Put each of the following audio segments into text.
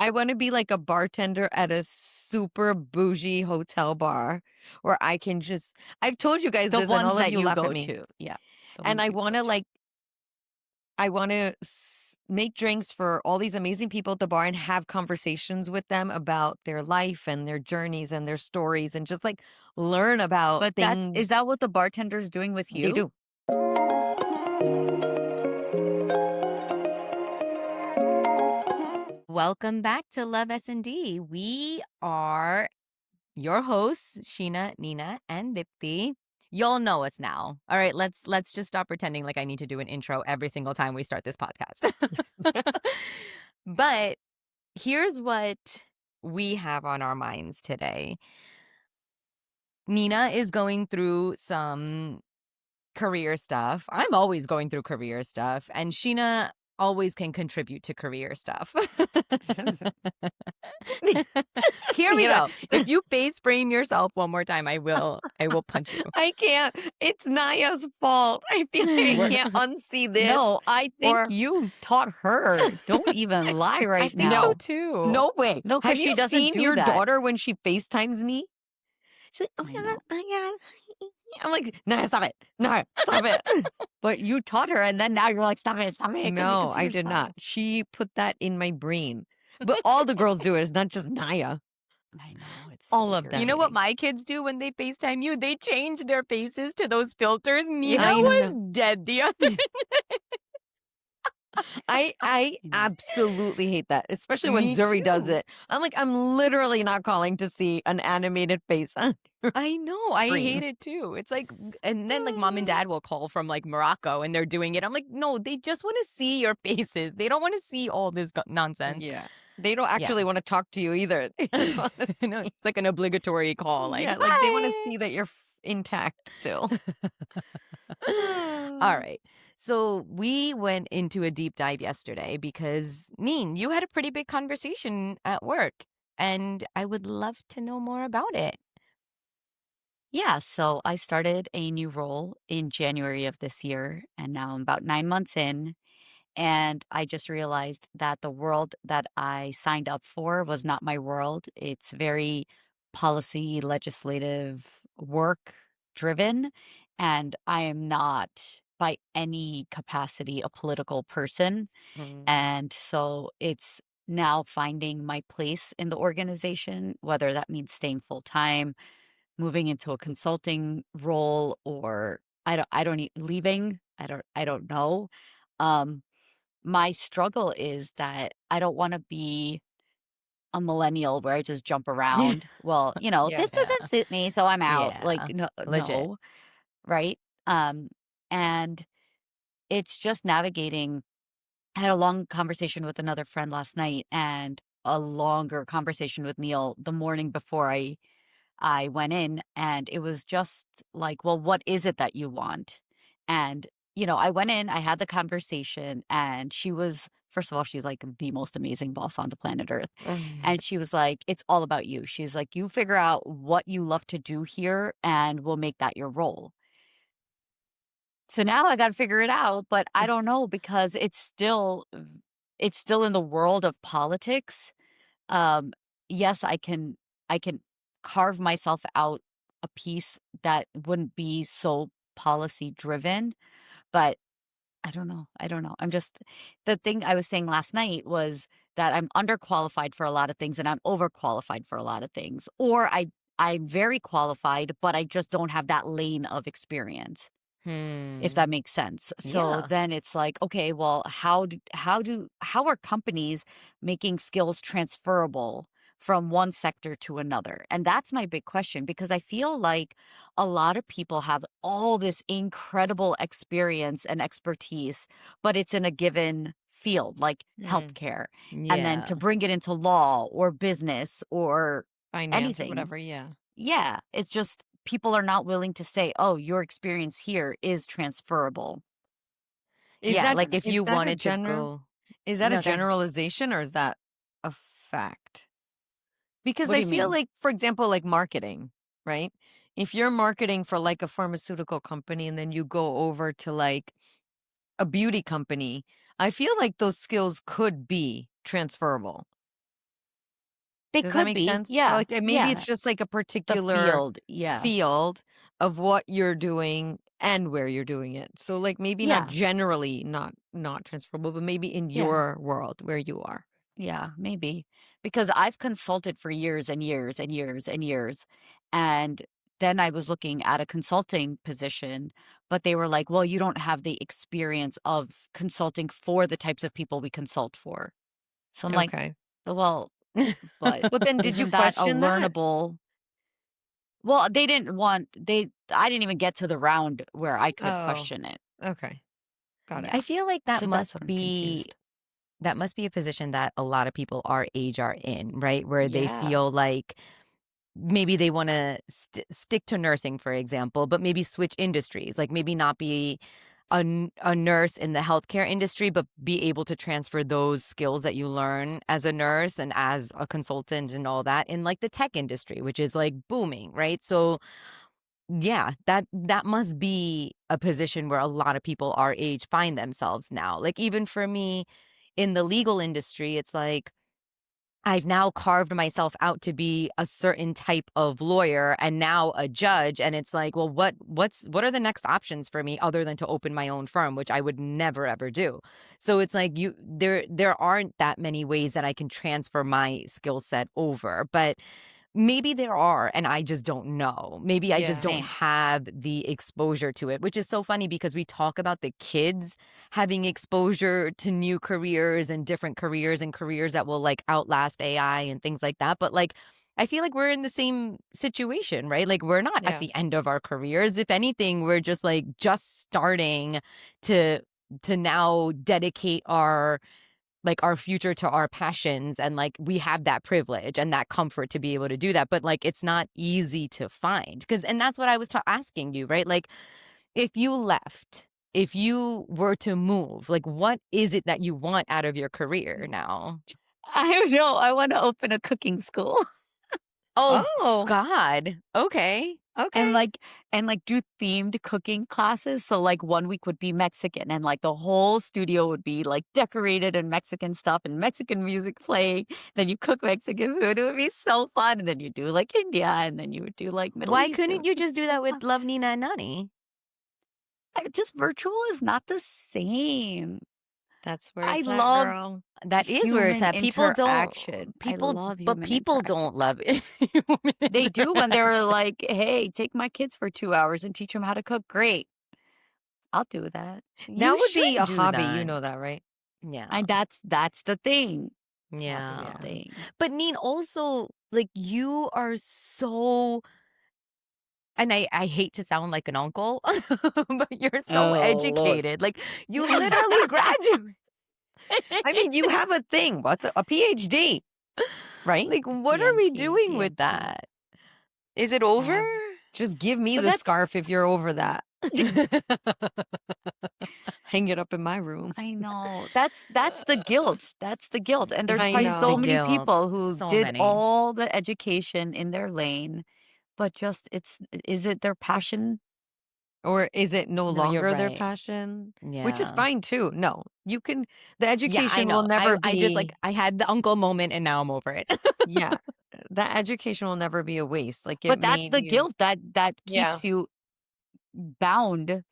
I want to be like a bartender at a super bougie hotel bar where I can just, I've told you guys The this and ones all of that you you laugh at go me. to. Yeah. The And ones I you want go to to. like, I want to make drinks for all these amazing people at the bar and have conversations with them about their life and their journeys and their stories and just like learn about But is things that what the bartender's doing with they you? do. Welcome back to Love S&D. We are your hosts, Sheena, Nina, and Dipti. You'll know us now. All right, let's just stop pretending like I need to do an intro every single time we start this podcast. But here's what we have on our minds today. Nina is going through some career stuff. I'm always going through career stuff, and Sheena always can contribute to career stuff. Here we go. If you face frame yourself one more time, I will punch you. I can't. It's Naya's fault. I feel like I can't unsee this. No, I think or- you taught her. Don't even lie right I think now. so too. No way. No, 'cause Have she you doesn't seen do your that. daughter when she FaceTimes me? She's like, oh I my know. God, oh my God. I'm like, Naya, stop it. Naya, stop it. But you taught her, and then now you're like, stop it, 'cause you No, can see I your did smile. not. She put that in my brain. But all the girls do it. It's not just Naya. I know. It's All so of them. You know what irritating. my kids do when they FaceTime you? They change their faces to those filters. Nina I was know. dead the other I You know. absolutely hate that, especially when Me Zuri does too. it. I'm like, I'm literally not calling to see an animated face on your I know. I stream. hate it too. It's like, and then like mom and dad will call from like Morocco and they're doing it. I'm like, no, they just want to see your faces. They don't want to see all this nonsense. Yeah. They don't actually want to talk to you either. They just wanna No, it's like an obligatory call. Like, yeah, like they want to "Hi." see that you're intact still. All right. So we went into a deep dive yesterday because, Neen, you had a pretty big conversation at work, and I would love to know more about it. Yeah, so I started a new role in January of this year, and now I'm about 9 months in. And I just realized that the world that I signed up for was not my world. It's very policy, legislative, work driven. And I am not by any capacity a political person. And so it's now finding my place in the organization, whether that means staying full time, moving into a consulting role, or leaving. I don't know. Um, my struggle is that I don't want to be a millennial where I just jump around. Well, Yeah. this doesn't suit me, so I'm out. Like, Yeah, no, legit. no, right? Um, and it's just navigating. I had a long conversation with another friend last night, and a longer conversation with Neil the morning before I went in, and it was just like, well, what is it that you want? And, I went in, I had the conversation, and she was, first of all, she's like the most amazing boss on the planet Earth. And she was like, it's all about you. She's like, you figure out what you love to do here, and we'll make that your role. So now I got to figure it out, but I don't know because it's still in the world of politics. Um, yes, I can carve myself out a piece that wouldn't be so policy driven, but I don't know. I don't know. The thing I was saying last night was that I'm underqualified for a lot of things and I'm overqualified for a lot of things. Or I'm very qualified, but I just don't have that lane of experience, if that makes sense. So Yeah. then it's like, okay, well, how are companies making skills transferable from one sector to another? And that's my big question, because I feel like a lot of people have all this incredible experience and expertise, but it's in a given field like healthcare. And then Yeah. to bring it into law or business or Finance or anything. whatever, yeah. Yeah, it's just people are not willing to say, "Oh, your experience here is transferable." Is Yeah, that like if is you that a wanted to go. is that a No, go ahead. generalization or is that a fact? Because What do I you feel mean? like, for example, like marketing, right? If you're marketing for like a pharmaceutical company and then you go over to like a beauty company, I feel like those skills could be transferable. They Does that could make be. sense? So, Yeah. like, maybe it's Yeah. just like a The particular field. Yeah. field of what you're doing and where you're doing it. So, like, maybe not Yeah. generally not transferable, but maybe in Yeah. your world where you are. Yeah, maybe. Because I've consulted for years and years and years and years. And then I was looking at a consulting position, but they were like, well, you don't have the experience of consulting for the types of people we consult for. So I'm like, Okay. well, but Well, then did you isn't that a question that? learnable? Well, they didn't want, I didn't even get to the round where I could Oh, question it. okay. Got it. Yeah. I feel like So that's what I'm confused. that must be a position that a lot of people our age are in, right? Where they Yeah. feel like maybe they want to stick to nursing, for example, but maybe switch industries, like maybe not be a nurse in the healthcare industry, but be able to transfer those skills that you learn as a nurse and as a consultant and all that in like the tech industry, which is like booming, right? So yeah, that must be a position where a lot of people our age find themselves now. Like even for me in the legal industry, it's like I've now carved myself out to be a certain type of lawyer and now a judge, and it's like, well, what are the next options for me other than to open my own firm, which I would never ever do. So it's like there aren't that many ways that I can transfer my skill set over, but maybe there are, and I just don't know. Maybe I just Yeah. don't Same. have the exposure to it, which is so funny because we talk about the kids having exposure to new careers and different careers and careers that will like outlast AI and things like that. But like, I feel like we're in the same situation, right? Like, we're not at Yeah. the end of our careers. If anything, we're just like just starting to now dedicate our future to our passions, and like we have that privilege and that comfort to be able to do that, but like it's not easy to find because, and that's what I was asking you, right? Like if you left, if you were to move, like what is it that you want out of your career now? I don't know. I want to open a cooking school. Oh Oh, God, okay. and okay. like and like do themed cooking classes. So like one week would be Mexican and like the whole studio would be like decorated in Mexican stuff and Mexican music playing. Then you cook Mexican food. It would be so fun. And then you do like India and then you would do like Middle Why East. It couldn't would you be just do so that with fun. Love Nina and Nani? Just virtual is not the same. That's where I it's at, love girl. That is where it's human at. interaction. I People, love but human people interaction. don't love it. Human They do when they're interaction. like, "Hey, take my kids for 2 hours and teach them how to cook." Great. I'll do that. You That would be should a do hobby, you that. know that, right? Yeah. And that's the thing. That's the Yeah. Yeah. thing. But Neen, also, like you are so, and I hate to sound like an uncle, but you're so Oh, Lord. educated. Like you literally graduate. I mean, you have a thing. What's a PhD, right? Like what are we DNP, doing with DNP. that? Is it I over? have Just give me but the that's scarf if you're over that. Hang it up in my room. I know. That's the guilt. That's the guilt. And It there's I probably is the so know. many guilt. people who So did many. all the education in their lane, but just it's is it their passion? Or is it no No, you're longer their right. passion? Which is Yeah. fine too. No, you can, the Yeah, I education will know. never I just like be, I had the uncle moment and now I'm over it. yeah, that education will never be a waste. Like it But that's made the you, guilt that yeah, keeps you bound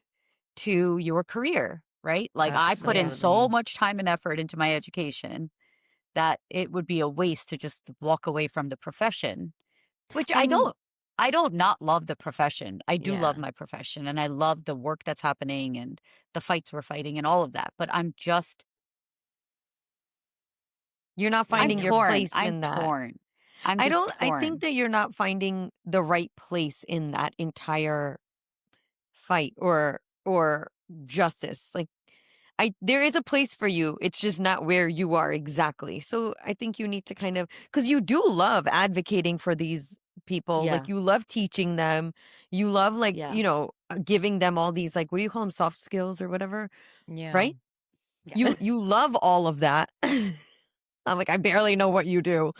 to your career, right? Like I put in so absolutely. much time and effort into my education that it would be a waste to just walk away from the profession, which And I don't not love the profession. I do love Yeah. my profession and I love the work that's happening and the fights we're fighting and all of that. But you're not You're I'm finding your right. torn. place I'm in that. torn. I'm just I think torn. that you're not finding the right place in that entire fight or justice. Like there is a place for you. It's just not where you are exactly. So I think you need to kind of, cuz you do love advocating for these people. Like Yeah. you love teaching them. You love like, Yeah. giving them all these like what do you call them, soft skills or whatever, Yeah. right? Yeah. You love all of that. I'm like I barely know what you do.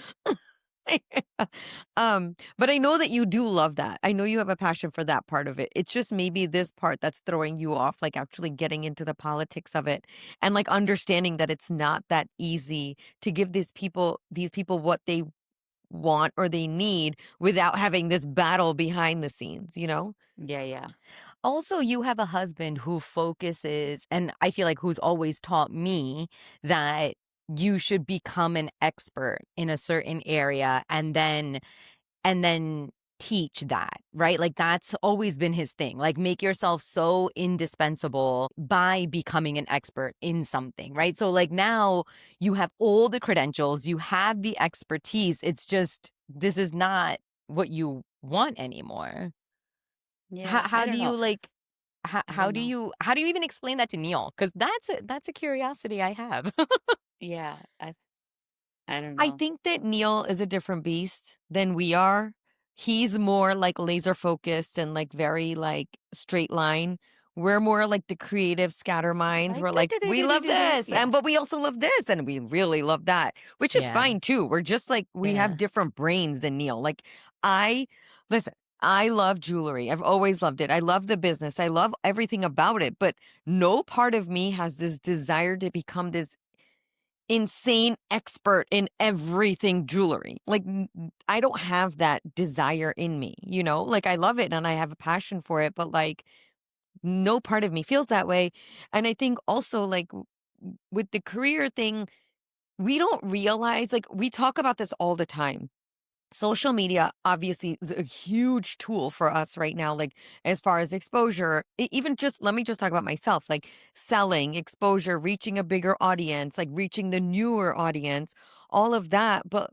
But I know that you do love that. I know you have a passion for that part of it. It's just maybe this part that's throwing you off, like actually getting into the politics of it and like understanding that it's not that easy to give these people what they want or they need without having this battle behind the scenes, you know? Yeah, yeah. Also, you have a husband who focuses, and I feel like who's always taught me that you should become an expert in a certain area and then teach that, right? Like that's always been his thing. Like make yourself so indispensable by becoming an expert in something, right? So like now you have all the credentials, you have the expertise. It's just this is not what you want anymore. How Yeah, I how do don't you know. like how I how don't do know. you how do you even explain that to Neil? Because that's a curiosity I have. Yeah, I don't I know. think that Neil is a different beast than we are. He's more like laser focused and like very like straight line. We're more like the creative scatter minds. Like We're do like, do do we do do love do do. this, Yeah. and but we also love this, and we really love that, which is Yeah. fine too. We're just like we have Yeah. different brains than Neil. Like I listen, I love jewelry. I've always loved it. I love the business. I love everything about it, but no part of me has this desire to become this insane expert in everything jewelry. Like I don't have that desire in me, you know? Like I love it and I have a passion for it, but like no part of me feels that way. And I think also like with the career thing, we don't realize like we talk about this all the time. Social media obviously is a huge tool for us right now, like as far as exposure, even just let me just talk about myself, like selling, exposure, reaching a bigger audience, like reaching the newer audience, all of that. But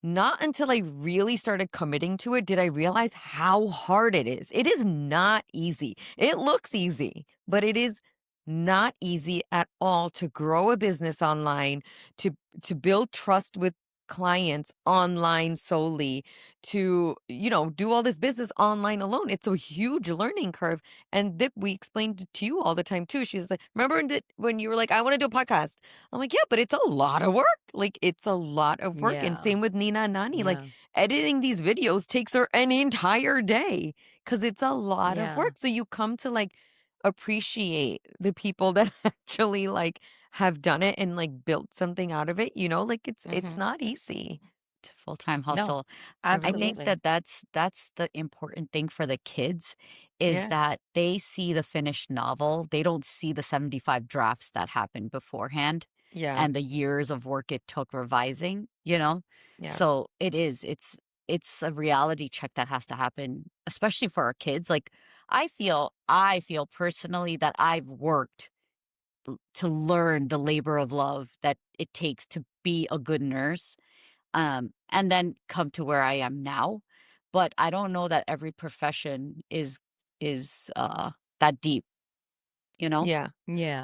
not until I really started committing to it did I realize how hard it is. It is not easy. It looks easy, but it is not easy at all to grow a business online, to build trust with clients online solely, to do all this business online alone. It's a huge learning curve, and that we explained to you all the time too. She's like, remember that when you were like, I want to do a podcast? I'm like, yeah, but it's a lot of work. Like it's a lot of work. And Yeah. same with Nina and Nani, like Yeah. editing these videos takes her an entire day because it's a lot of Yeah. work. So you come to like appreciate the people that actually like have done it and like built something out of it, like it's Mhm. not easy. It's a full-time No. hustle. I think Absolutely. that that's the important thing for the kids is Yeah. that they see the finished novel. They don't see the 75 drafts that happened beforehand Yeah. and the years of work it took revising, you know? Yeah. So it's a reality check that has to happen, especially for our kids. Like I feel personally that I've worked to learn the labor of love that it takes to be a good nurse, and then come to where I am now. But I don't know that every profession is that deep, you know? Yeah.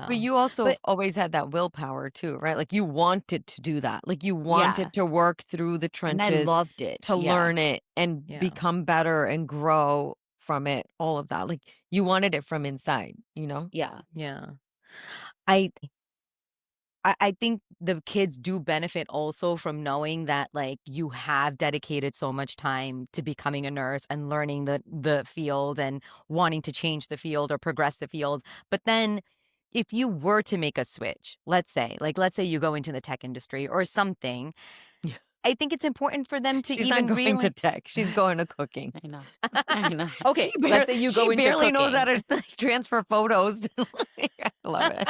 But Yeah. you also have But always had that willpower too, right? Like you wanted to do that. Like you Yeah, wanted to work through the and I trenches loved it. to Yeah, learn it and yeah. become better and grow from it, all of that. Like you wanted it from inside, you know? yeah, Yeah. I I think the kids do benefit also from knowing that like you have dedicated so much time to becoming a nurse and learning the field and wanting to change the field or progress the field. But then if you were to make a switch, let's say you go into the tech industry or something, Yeah. I think it's important for them to She's not even going to realize tech. She's going to cooking. I know. I know. She okay, let's barely say you she go into barely knows how cooking. to like, transfer photos. I love it.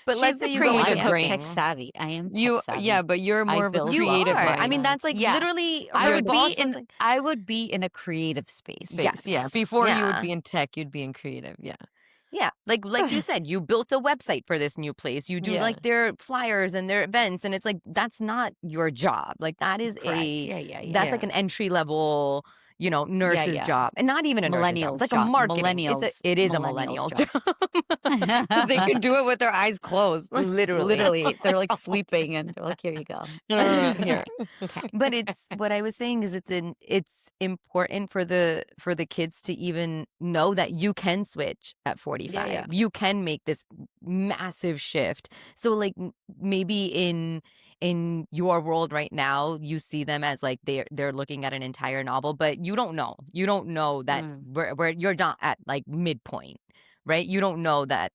But let's She's say a you No, go I into creative am brain. tech cooking. savvy. I am tech Yeah, savvy. but you're I more of a build You creative are. I websites mean, mind. and that's like yeah, literally I my You're would the be boss was in like, I would be in a creative space. space. Yeah. yes. Before you would Yeah. be in tech, you'd be in creative. Yeah. Yeah. Like you said, you built a website for this new place. You do Yeah. like their flyers and their events. And it's like, that's not your job. Like that is Correct. Yeah, yeah, yeah. that's like Yeah. an entry level, Yeah, nurse's yeah. job. And not even a nurse's job. It's Millennials like a job. marketing. It is a Millennials millennial's job. job. They can do it with their eyes closed. Literally. Literally, they're like Oh my sleeping and they're like, "Here you go." God. Here. Okay. But it's what I was saying is it's important for the kids to even know that you can switch at Yeah, 45. yeah. You can make this massive shift. So like maybe in your world right now, you see them as like they're looking at an entire novel, but you don't know. You don't know that Mm. where you're not at like midpoint, right? You don't know that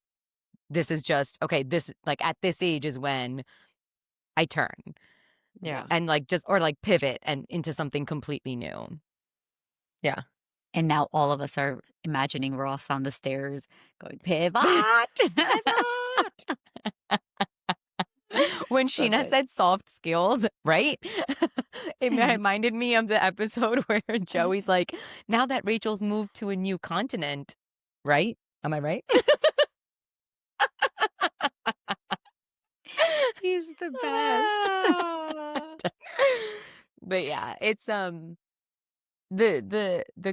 this is just okay, this like at this age is when I turn. Yeah. and like just or like pivot and into something completely new. Yeah. And now all of us are imagining Ross on the stairs going, pivot. Pivot! When So Sheena good. said soft skills, right? It reminded me of the episode where Joey's like, now that Rachel's moved to a new continent, right? Am I right? He's the best. But yeah, it's the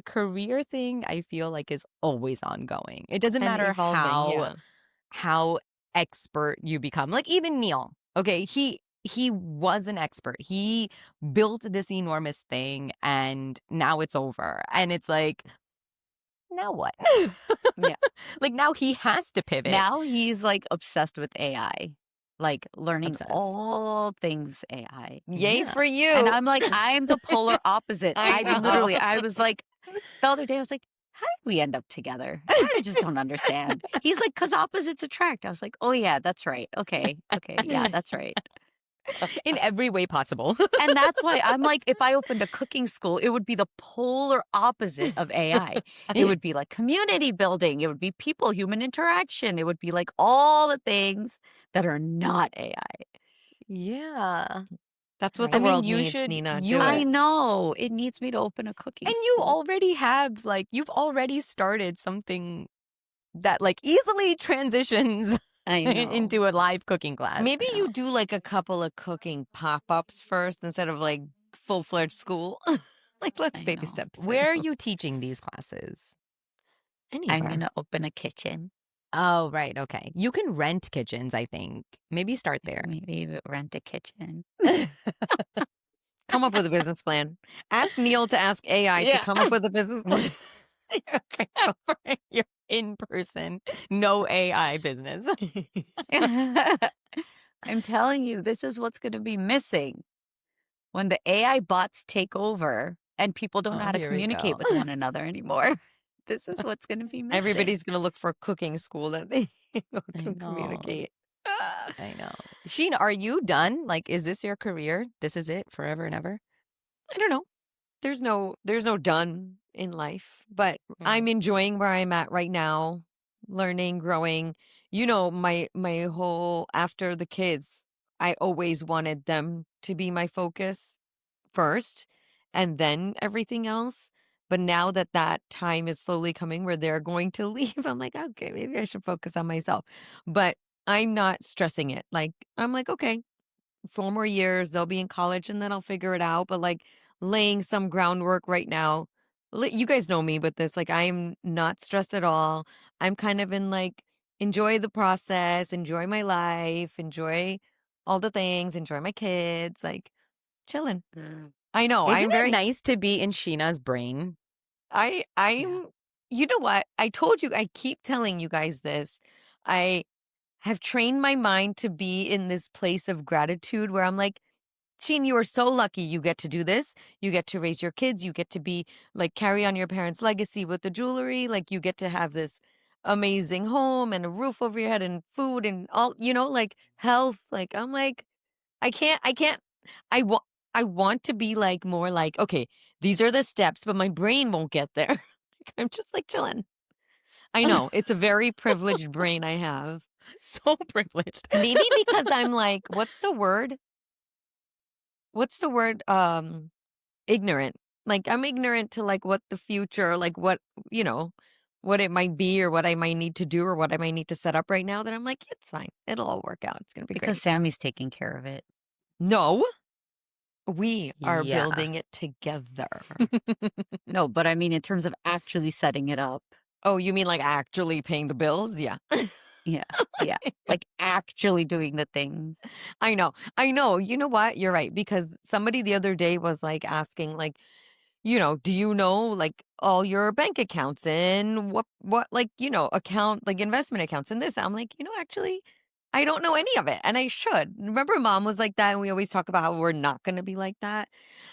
career thing I feel like is always ongoing. It doesn't And matter evolving, yeah. how expert you become. Like even Neil, okay, he was an expert. He built this enormous thing and now it's over. And it's like, now what? Yeah. Like now he has to pivot. Now he's like obsessed with AI, like learning Obsessed. all things AI. Yay Yeah. for you. And I'm like, I'm the polar opposite. I know. Literally, I was like, the other day, I was like, how did we end up together? I just don't understand. He's like, because opposites attract. I was like, oh, yeah, that's right. Okay. Yeah, that's right. In every way possible. And that's why I'm like, if I opened a cooking school, it would be the polar opposite of AI. It would be like community building. It would be people, human interaction. It would be like all the things that are not AI. Yeah. That's what I the mean, world you needs, should Nina. you Do I it. know. It needs me to open a cooking and school. you already have like you've already started something that like easily transitions I know. into a live cooking class. Maybe you do like a couple of cooking pop-ups first instead of like full-fledged school. Like let's I baby know. steps. Where are you teaching these classes? I'm Anywhere. going to open a kitchen. Oh, right. Okay. You can rent kitchens, I think. Maybe start there. Maybe rent a kitchen. Come up with a business plan. Ask Neil to ask AI to Yeah. come up with a business plan. Okay. You're in person. No AI business. I'm telling you, this is what's going to be missing when the AI bots take over and people don't know Oh, how to here we communicate go. with one another anymore. This is what's going to be missing. Everybody's gonna look for a cooking school that they go I to know. communicate. I know. Sheena, are you done? Like, is this your career? This is it forever and ever? I don't know. There's no done in life, but I'm enjoying where I'm at right now, learning, growing. You know, my whole after the kids, I always wanted them to be my focus first and then everything else. But now that that time is slowly coming where they're going to leave, I'm like, okay, maybe I should focus on myself. But I'm not stressing it. Like, I'm like, okay, 4 more years, they'll be in college and then I'll figure it out. But like laying some groundwork right now, you guys know me with this. Like, I'm not stressed at all. I'm kind of in like, enjoy the process, enjoy my life, enjoy all the things, enjoy my kids, like chilling. I know. Isn't I'm it very nice to be in Sheena's brain? I'm Yeah. you know what? I told you, I keep telling you guys this. I have trained my mind to be in this place of gratitude where I'm like, Sheen, you are so lucky you get to do this. You get to raise your kids. You get to be like carry on your parents' legacy with the jewelry. Like you get to have this amazing home and a roof over your head and food and all, like health. Like I'm like, I can't I want I want to be like more like, okay, these are the steps, but my brain won't get there. Like, I'm just like chilling. I know it's a very privileged brain I have. So privileged. Maybe because I'm like, what's the word? What's the word? Ignorant. Like I'm ignorant to like what the future, like you know, what it might be or what I might need to do or what I might need to set up right now that I'm like, it's fine. It'll all work out. It's gonna be Because great. Sammy's taking care of it. No, we are Yeah. building it together. No, but I mean, in terms of actually setting it up. Oh, you mean like actually paying the bills? Yeah. Yeah. Yeah. Like actually doing the things. I know. I know. You know what? You're right. Because somebody the other day was like asking, like, do you know like all your bank accounts and what like, account like investment accounts and this? I'm like, actually, I don't know any of it. And I should. Remember mom was like that, and we always talk about how we're not gonna be like that.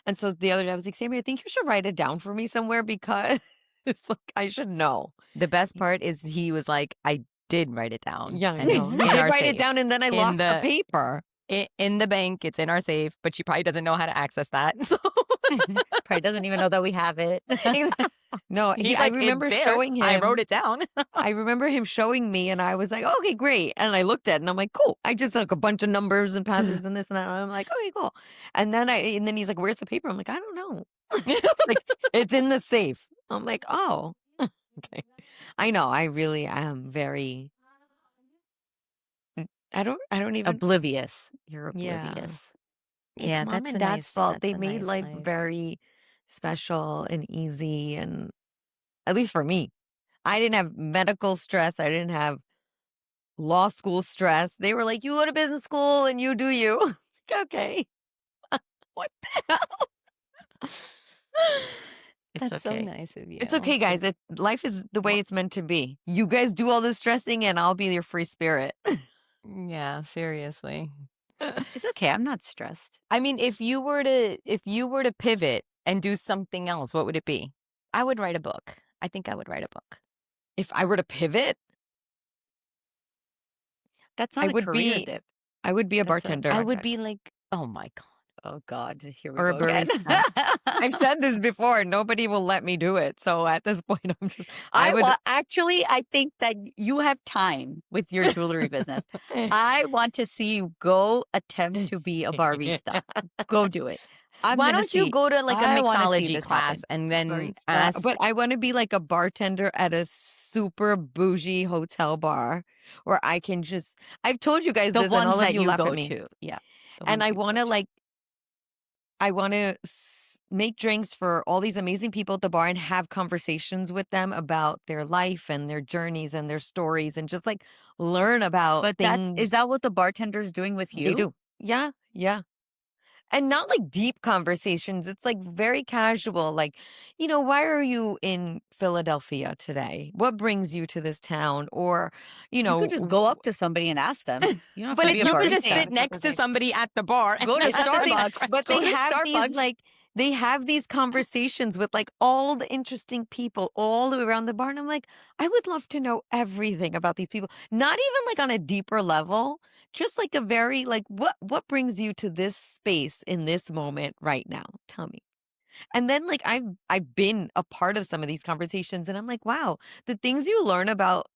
And so the other day I was like, Sammy, I think you should write it down for me somewhere because it's like I should know. The best part is he was like, I did write it down. Yeah, I and it's know. in I our write it safe. down and then I In lost the the paper. in the bank. It's in our safe, but she probably doesn't know how to access that. So Probably doesn't even know that we have it. No, he's I like, remember it's there. showing I him. wrote it down. I remember him showing me, and I was like, okay, great. And I looked at it, and I'm like, cool. I just like a bunch of numbers and passwords and this and that. And I'm like, okay, cool. And then he's like, where's the paper? I'm like, I don't know. He's like, it's in the safe. I'm like, oh, okay. I know. I really am very. I don't even. Oblivious. You're Yeah. oblivious. It's Yeah, mom and dad's fault. that's They a made nice life life. very special and easy, and at least for me, I didn't have medical stress. I didn't have law school stress. They were like, you go to business school and you do you. Like, okay. What the hell? It's That's so okay. nice of you. It's okay, guys. Life is the way it's meant to be. You guys do all the stressing, and I'll be your free spirit. Yeah, seriously. It's okay. I'm not stressed. I mean, if you were to pivot and do something else, what would it be? I would write a book. I think I would write a book. If I were to pivot, That's I not a would career be dip. I would be a That's a bartender I would project. be like, oh my God. Oh God, here we or a go again. barista. I've said this before. Nobody will let me do it. So at this point, I would. Actually, I think that you have time with your jewelry business. I want to see you go attempt to be a barista. Go do it. Why don't you go to like a I wanna see mixology this class happen. and then Barista. ask? But I want to be like a bartender at a super bougie hotel bar where I can just. I've told you guys The this, and ones all of that you you laugh go at me. to. Yeah. The And ones I you go want to to. like. I want to make drinks for all these amazing people at the bar and have conversations with them about their life and their journeys and their stories, and just like learn about But is things that what the bartender's doing with they you? do. Yeah, yeah. And not like deep conversations. It's like very casual. Like, why are you in Philadelphia today? What brings you to this town? Or, you You could know, just go up to somebody and ask them. You don't have but to Like be a you could it's just not the sit same. barista. next to somebody at the bar. Go to It's not the same. Starbucks. But Go they to have Starbucks. these conversations with like all the interesting people all around the bar. And I'm like, I would love to know everything about these people. Not even like on a deeper level, just like a very like what brings you to this space in this moment right now? Tell me. And then like I've been a part of some of these conversations, and I'm like, wow, the things you learn about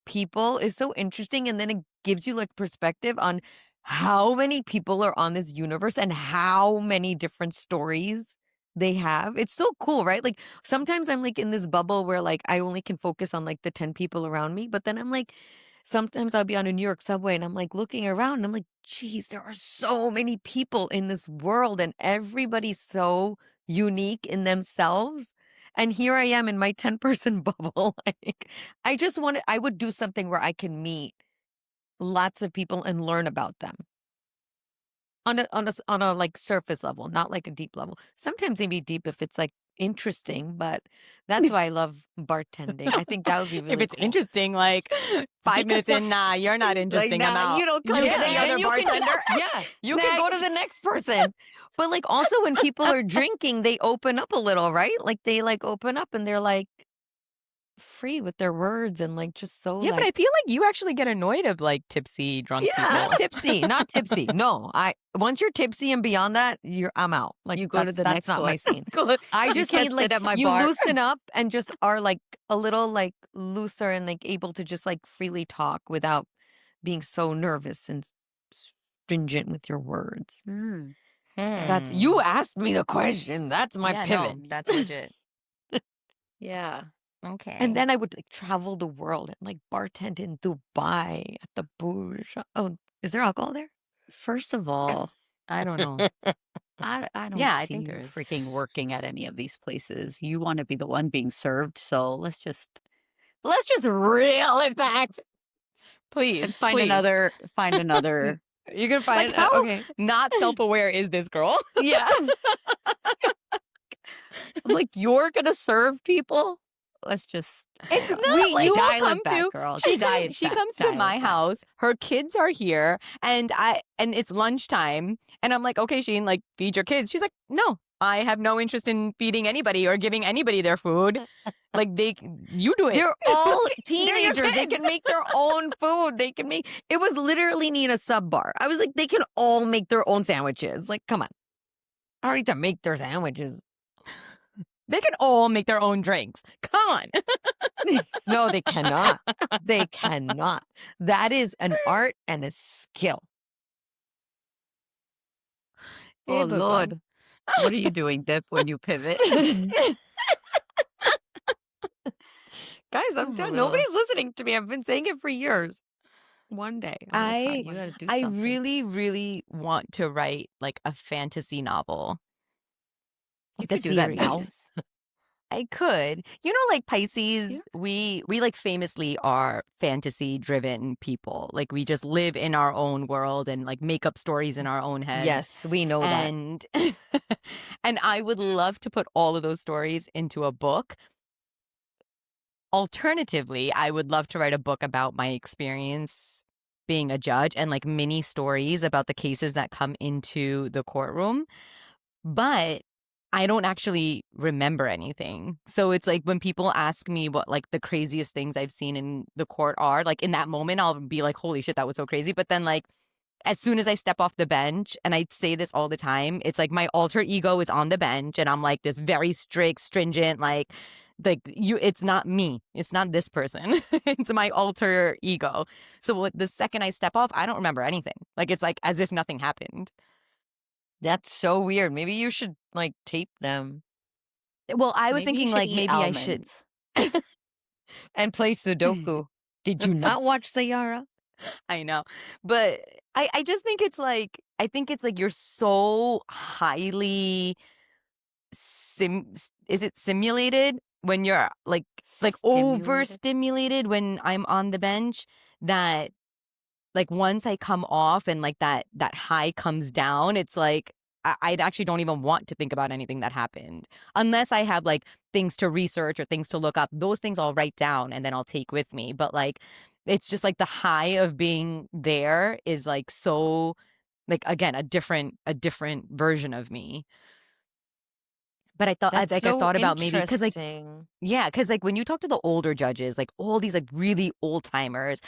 people is so interesting, and then it gives you like perspective on how many people are on this universe and how many different stories they have. It's so cool, right? Like sometimes I'm like in this bubble where like I only can focus on like the 10 people around me, but then I'm like sometimes I'll be on a New York subway and I'm like looking around and I'm like, geez, there are so many people in this world and everybody's so unique in themselves. And here I am in my 10-person bubble. Like, I would do something where I can meet lots of people and learn about them on a like surface level, not like a deep level. Sometimes maybe deep if it's like interesting, but that's why I love bartending. I think that would be If really it's cool. interesting, like 5 minutes in, nah, you're not interesting. I'm out. you don't come Look to at the the other and you can just, bartender. yeah, you can go to Next. the next person. But like also when people are drinking, they open up a little, right? Like they like open up and they're like free with their words and like just so Yeah, but I like feel like you actually get annoyed of like tipsy drunk people. not tipsy, not tipsy. No, once you're tipsy and beyond that, I'm out. Like You go to the that's next not one. my scene. Go- I you just can't need like sit at my you bar. loosen up and just are like a little like looser and like able to just like freely talk without being so nervous and stringent with your words. Hmm. That's you asked me the question. That's my Yeah, pivot. no, that's legit. Yeah. Okay. And then I would like travel the world and like bartend in Dubai at the bouge. Oh, is there alcohol there? First of all, I don't know. I don't Yeah, I see think you there is. freaking working at any of these places. You want to be the one being served, so let's just reel it back Please, and find please. another. You can find Like how okay. not self-aware is this girl? Yeah. I'm like, you're gonna serve people? Let's just It's not you will dial come it back, to girl. she Dial comes it she back, comes to dial it my back. house. Her kids are here and it's lunchtime and I'm like, okay, Sheen, like feed your kids. She's like, no, I have no interest in feeding anybody or giving anybody their food. Like you do it. They're all They're your teenagers. They kids. can make their own food. It was literally Nina's sub bar. I was like, they can all make their own sandwiches. Like, come on. I don't need to make their sandwiches. They can all make their own drinks. Come on. No, they cannot. They cannot. That is an art and a skill. Oh, Hey, Lord. What are you doing, Dip, when you pivot? Guys, I'm telling nobody's listening to me. I've been saying it for years. One day, I'm gonna try. You gotta do I something. really, really want to write like a fantasy novel. You Like a could do that now. series. I could. You know, like Pisces, Yeah. we like famously are fantasy driven people. Like we just live in our own world and like make up stories in our own heads. Yes, we know that. And and I would love to put all of those stories into a book. Alternatively, I would love to write a book about my experience being a judge and like mini stories about the cases that come into the courtroom. But I don't actually remember anything. So it's like when people ask me what like the craziest things I've seen in the court are, like in that moment, I'll be like, holy shit, that was so crazy. But then like as soon as I step off the bench, and I say this all the time, it's like my alter ego is on the bench and I'm like this very strict, stringent, like it's not me. It's not this person. It's my alter ego. So the second I step off, I don't remember anything. Like it's like as if nothing happened. That's so weird. Maybe you should like tape them Well, I was Maybe you thinking should like eat maybe I should. almonds. and play Sudoku. Did you not watch Sayara? I know. But I just think it's like I think it's like you're so highly is it simulated when you're like Stimulated? overstimulated when I'm on the bench that like once I come off and like that high comes down, it's like I actually don't even want to think about anything that happened unless I have like things to research or things to look up. Those things I'll write down and then I'll take with me. But like it's just like the high of being there is like so like again a different version of me. But I thought That's I so thought about maybe because like interesting. yeah, because like when you talk to the older judges, like all these like really old timers,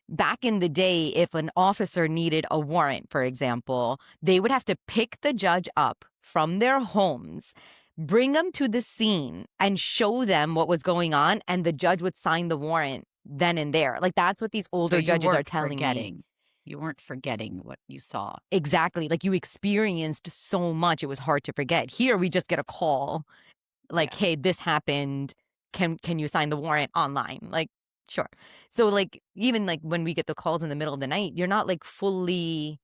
back in the day, if an officer needed a warrant, for example, they would have to pick the judge up from their homes, bring them to the scene, and show them what was going on, and the judge would sign the warrant then and there. Like that's what these So older you judges are weren't telling me. forgetting. You weren't forgetting what you saw. Exactly. Like you experienced so much, it was hard to forget. Here, we just get a call like, Yeah. hey, this happened. Can you sign the warrant online? Like, sure. So like even like when we get the calls in the middle of the night, you're not like fully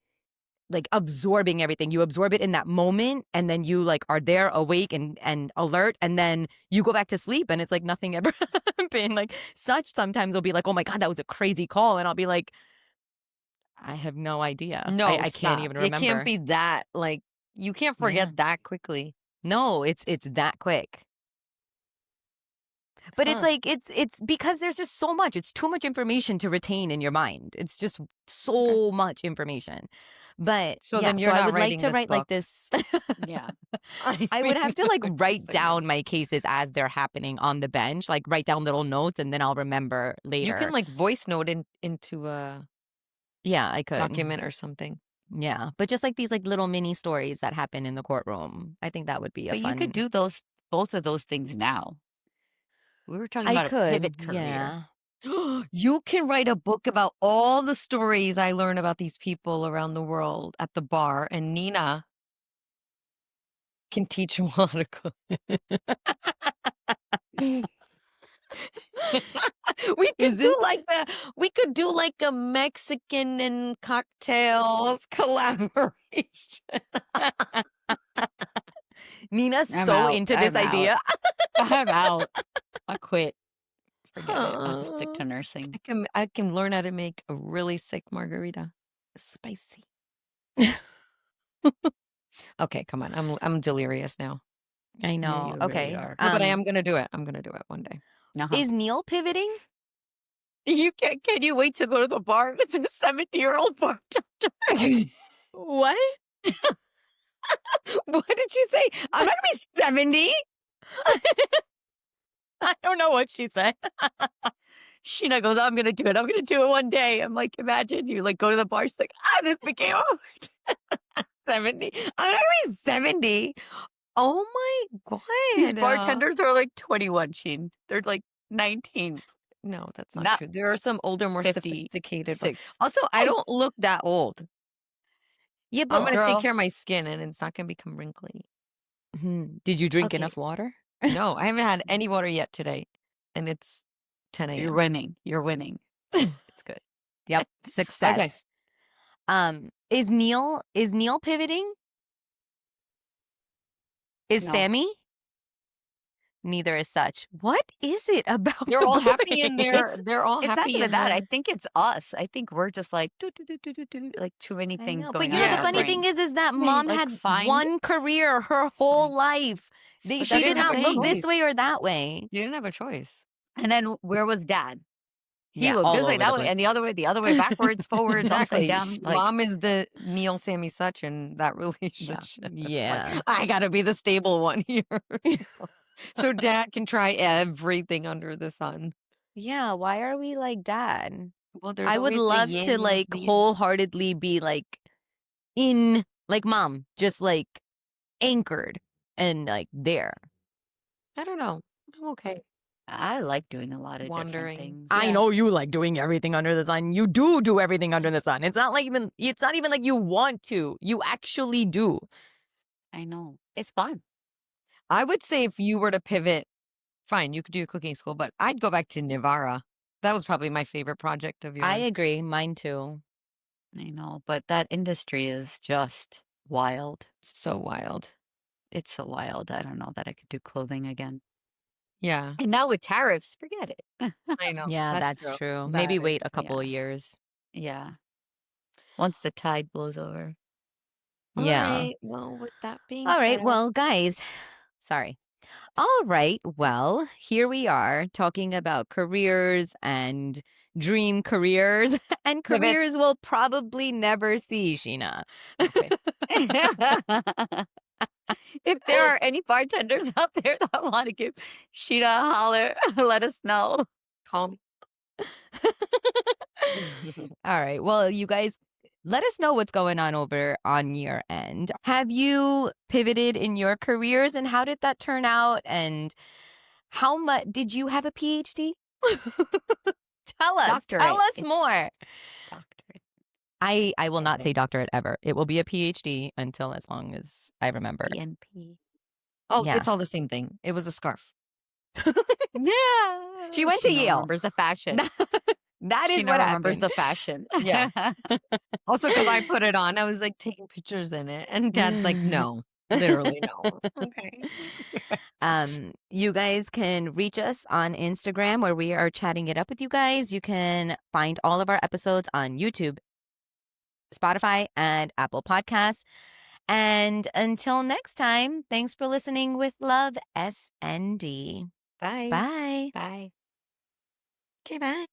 like absorbing everything. You absorb it in that moment and then you like are there awake and alert and then you go back to sleep and it's like nothing ever happened. Like sometimes they'll be like, oh my God, that was a crazy call. And I'll be like, I have no idea. No, I can't stop. even It remember. can't be that like you can't forget Yeah. that quickly. No, it's that quick. But it's Huh. like it's because there's just so much. It's too much information to retain in your mind. It's just so much information. But So yeah, then you're so I not would like writing to this write like book. this. Yeah. I would have to like I'm just write saying. down my cases as they're happening on the bench, like write down little notes and then I'll remember later. You can like voice note into a yeah, I could. document or something. Yeah, but just like these like little mini stories that happen in the courtroom. I think that would be a But fun. you could do both of those things now. We were talking I about a could. pivot career. Yeah. You can write a book about all the stories I learn about these people around the world at the bar, and Nina can teach them how to cook. we could do like a Mexican and cocktails collaboration. Nina's I'm so out. into this I'm out. idea. I'm out. I quit. Forget it. I'll just stick to nursing. I can learn how to make a really sick margarita. Spicy. Okay, come on. I'm delirious now. I know. you really Okay. are. No, but I am gonna do it. I'm gonna do it one day. Uh-huh. Is Neil pivoting? Can you wait to go to the bar? It's a 70-year-old bartender. What? What did she say? I'm not gonna be 70. I don't know what she said. Sheena goes, I'm going to do it. I'm going to do it one day. I'm like, imagine you like go to the bar. She's like, this became 70. I'm not gonna be 70. Oh my God. These bartenders are like 21, Sheen. They're like 19. No, that's not Not true. There are some older, more 56. sophisticated. Also, I don't look that old. Yeah, I'm but gonna take girl, care of my skin, and it's not gonna become wrinkly. did you drink Okay. enough water? No, I haven't had any water yet today, and it's 10 You're a.m. winning. You're winning. It's good. Yep, success. Is Neil pivoting? Is No. Sammy? Neither is such. What is it about They're the all happy in their. boys? They're all It's not happy even in that. their. I think it's us. I think we're just like, like too many I things know, going but on you know in the our funny brain. thing is that mom Like, had find- one career her whole Fine. life. But She that's did what I'm not look saying. this way or that way. You didn't have a choice. And then where was dad? He Yeah, looked all this way, over the that way, place. and the other way, backwards, forwards, upside Exactly. down. Like, Mom is the Neil, Sammy, Such in that relationship. Yeah. Like, I gotta be the stable one here. So dad can try everything under the sun. Yeah, why are we like dad? Well, there's I would always the love yin to and like the yang. wholeheartedly be like in like mom, just like anchored and like there. I don't know. I'm okay. I like doing a lot of Wandering. different things. I Yeah. know you like doing everything under the sun. You do everything under the sun. It's not even like you want to. You actually do. I know. It's fun. I would say if you were to pivot, fine, you could do cooking school, but I'd go back to Nivara. That was probably my favorite project of yours. I agree. Mine too. I know. But that industry is just wild. So wild. It's so wild. I don't know that I could do clothing again. Yeah, And now with tariffs, forget it. I know. Yeah, that's true. That Maybe is- wait a couple of yeah. years. Yeah. Once the tide blows over. All Yeah. right. Well, with that being All right. said, Well, guys, sorry. All right. Well, here we are talking about careers and dream careers and Pivots. careers we'll probably never see, Sheena. Okay. If there are any bartenders out there that want to give Sheena a holler, let us know. call me. All right. Well, you guys, let us know what's going on over on your end. Have you pivoted in your careers and how did that turn out? And how much did you have a PhD? Tell us. Doctorate. Tell us It's more. Doctorate. I will not say think. doctorate ever. It will be a PhD until as long as I remember. DNP. Oh, Yeah. it's all the same thing. It was a scarf. Yeah. She went to Sheena Yale. remembers the fashion. That is Sheena what remembers happened. the fashion. Yeah. Also, because I put it on, I was like taking pictures in it, and Dad's like, "No, literally no." Okay. You guys can reach us on Instagram where we are chatting it up with you guys. You can find all of our episodes on YouTube, Spotify, and Apple Podcasts. And until next time, thanks for listening with love, SND. Bye. Bye. Bye. Okay, bye.